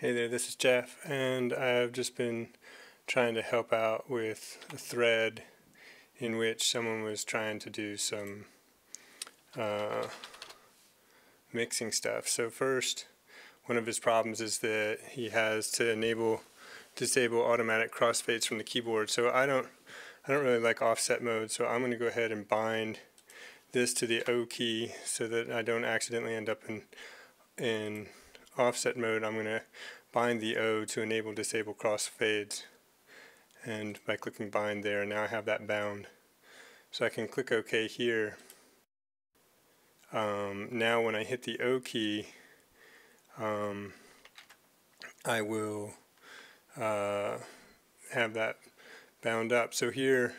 Hey there, this is Jeff, and I've just been trying to help out with a thread in which someone was trying to do some mixing stuff. So first, one of his problems is that he has to disable automatic crossfades from the keyboard. So I don't really like offset mode, so I'm going to go ahead and bind this to the O key so that I don't accidentally end up in offset mode. I'm going to bind the O to enable disable crossfades, and by clicking bind there, now I have that bound. So I can click OK here. Now when I hit the O key, I will have that bound up. So here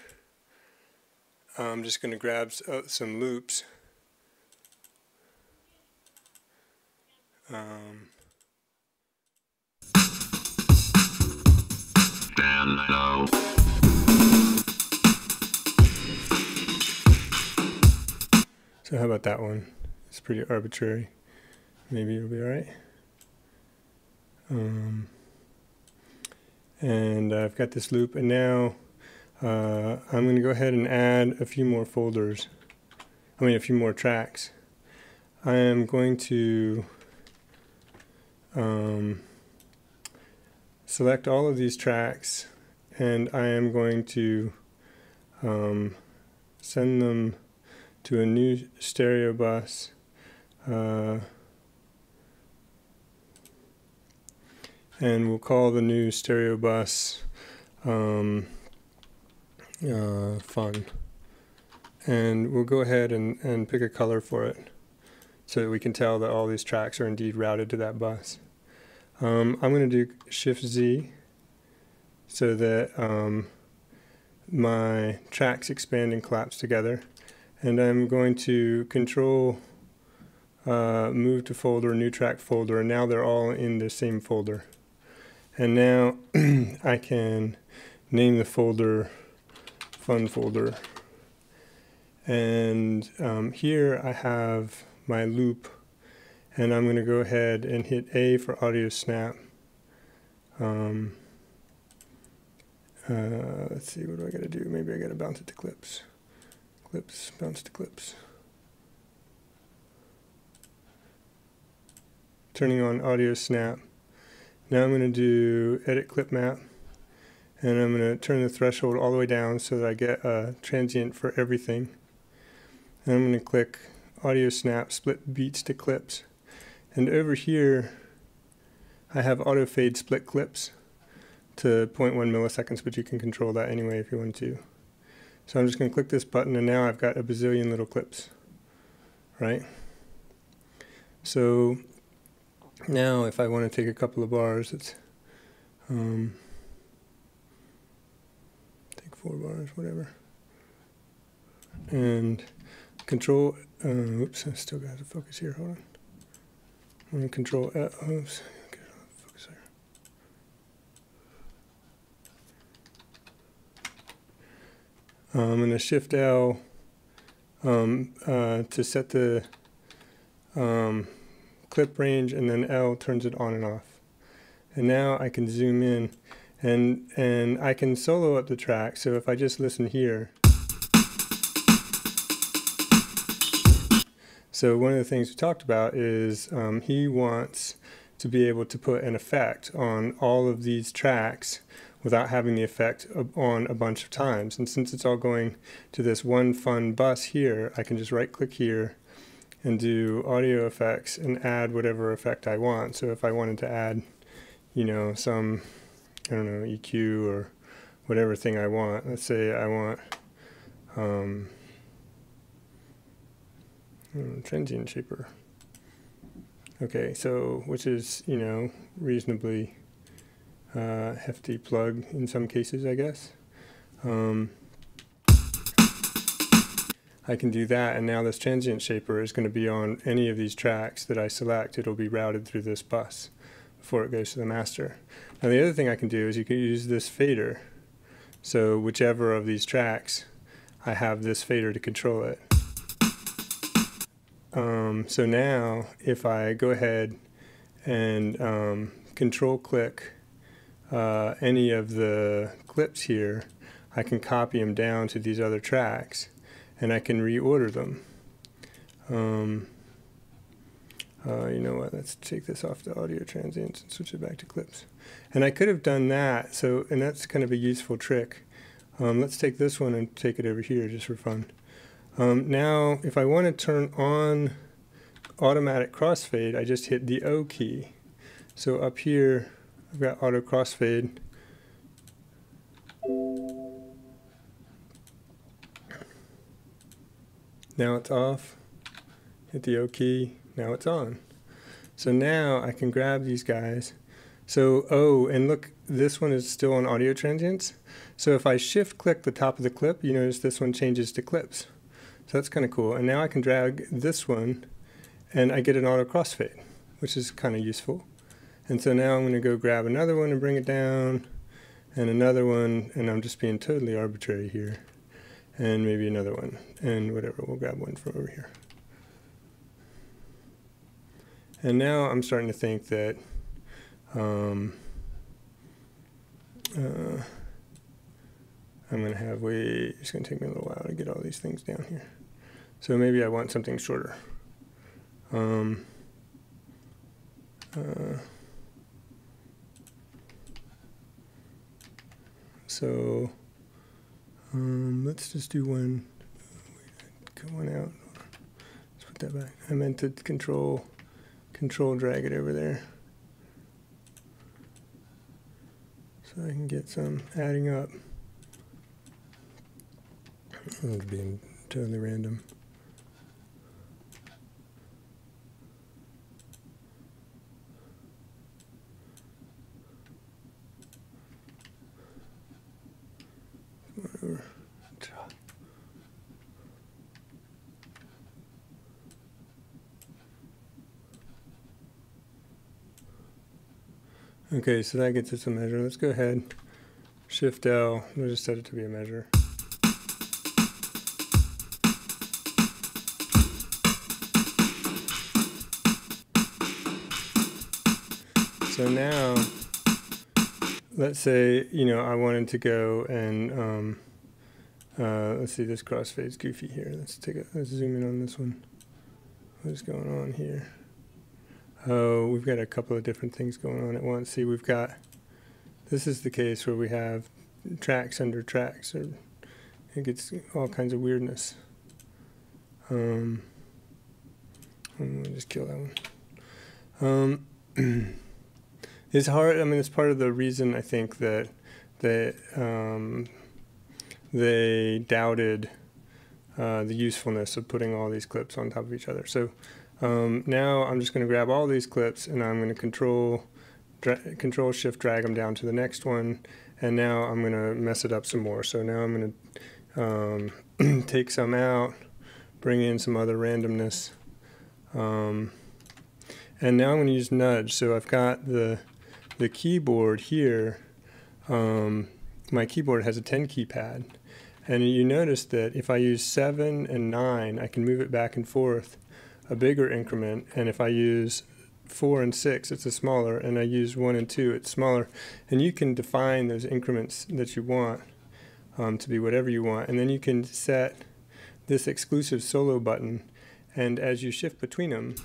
I'm just going to grab some loops. So how about that one? It's pretty arbitrary. Maybe it'll be alright. And I've got this loop, and now I'm going to go ahead and add a few more folders. A few more tracks. I am going to select all of these tracks, and I am going to send them to a new stereo bus. And we'll call the new stereo bus fun. And we'll go ahead and pick a color for it so that we can tell that all these tracks are indeed routed to that bus. I'm going to do Shift Z so that my tracks expand and collapse together. And I'm going to Control move to folder, new track folder, and now they're all in the same folder. And now I can name the folder Fun Folder. And here I have my loop, and I'm going to go ahead and hit A for audio snap. Let's see, what do I got to do? Maybe I got to bounce it to clips. Clips, bounce to clips. Turning on audio snap. Now I'm going to do edit clip map, and I'm going to turn the threshold all the way down so that I get a transient for everything. And I'm going to click audio snap, split beats to clips. And over here I have auto fade split clips to 0.1 milliseconds, but you can control that anyway if you want to. So I'm just going to click this button, and now I've got a bazillion little clips, right? So now if I want to take a couple of bars, let's take 4 bars, whatever. And Control, oops, I still got to focus here, hold on. I'm going to Control, oops, focus there. I'm going to Shift L to set the clip range, and then L turns it on and off. And now I can zoom in, and I can solo up the track. So if I just listen here. So one of the things we talked about is he wants to be able to put an effect on all of these tracks without having the effect on a bunch of times. And since it's all going to this one fun bus here, I can just right click here and do audio effects and add whatever effect I want. So if I wanted to add, you know, some, I don't know, EQ or whatever thing I want. Let's say I want transient shaper. Okay, so which is, you know, reasonably hefty plug in some cases, I guess. I can do that, and now this transient shaper is going to be on any of these tracks that I select. It'll be routed through this bus before it goes to the master. Now the other thing I can do is you can use this fader. So whichever of these tracks, I have this fader to control it. So now if I go ahead and control click any of the clips here, I can copy them down to these other tracks, and I can reorder them. You know what, let's take this off the audio transients and switch it back to clips. And I could have done that, and that's kind of a useful trick. Let's take this one and take it over here just for fun. Now, if I want to turn on automatic crossfade, I just hit the O key. So up here, I've got auto crossfade. Now it's off. Hit the O key. Now it's on. So now I can grab these guys. So, oh, and look, this one is still on audio transients. So if I shift click the top of the clip, you notice this one changes to clips. So that's kind of cool. And now I can drag this one and I get an auto crossfade, which is kind of useful. And so now I'm going to go grab another one and bring it down, and another one, and I'm just being totally arbitrary here, and maybe another one, and whatever, we'll grab one from over here. And now I'm starting to think that I'm going to have it's going to take me a little while to get all these things down here. So maybe I want something shorter. So let's just do one. Cut one out. Let's put that back. I meant to control drag it over there, so I can get some adding up. It's being totally random. Whatever. Okay, so that gets us a measure. Let's go ahead, Shift L, we'll just set it to be a measure. So now, let's say, I wanted to go and, let's see, this crossfade's goofy here. Let's zoom in on this one. What's going on here? Oh, we've got a couple of different things going on at once. See, this is the case where we have tracks under tracks, or it gets all kinds of weirdness. I'm going to just kill that one. It's hard. I mean, it's part of the reason I think that they doubted the usefulness of putting all these clips on top of each other. So now I'm just going to grab all these clips and I'm going to control shift drag them down to the next one, and now I'm going to mess it up some more. So now I'm going to take some out, bring in some other randomness, and now I'm going to use nudge. So I've got the keyboard here. My keyboard has a 10 key pad, and you notice that if I use 7 and 9, I can move it back and forth a bigger increment, and if I use 4 and 6, it's a smaller, and I use 1 and 2, it's smaller. And you can define those increments that you want to be whatever you want, and then you can set this exclusive solo button, and as you shift between them,